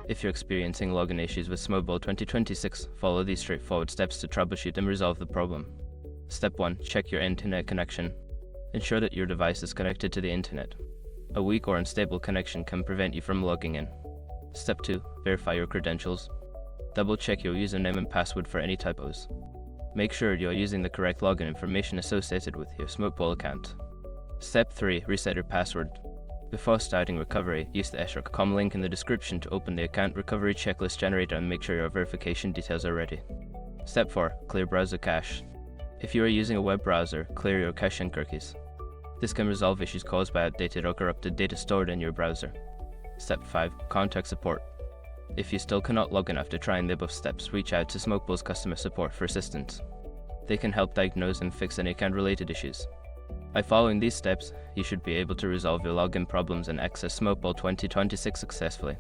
If you're experiencing login issues with Smokeball 2026, follow these straightforward steps to troubleshoot and resolve the problem. Step 1. Check your internet connection. Ensure that your device is connected to the internet. A weak or unstable connection can prevent you from logging in. Step 2. Verify your credentials. Double-check your username and password for any typos. Make sure you're using the correct login information associated with your Smokeball account. Step 3. Reset your password. Before starting recovery, use the shrc.com link in the description to open the account recovery checklist generator and make sure your verification details are ready. Step 4. Clear browser cache. If you are using a web browser, clear your cache and cookies. This can resolve issues caused by outdated or corrupted data stored in your browser. Step 5. Contact support. If you still cannot log in after trying the above steps, reach out to Smokeball's customer support for assistance. They can help diagnose and fix any account-related issues. By following these steps, you should be able to resolve your login problems and access Smokeball 2026 successfully.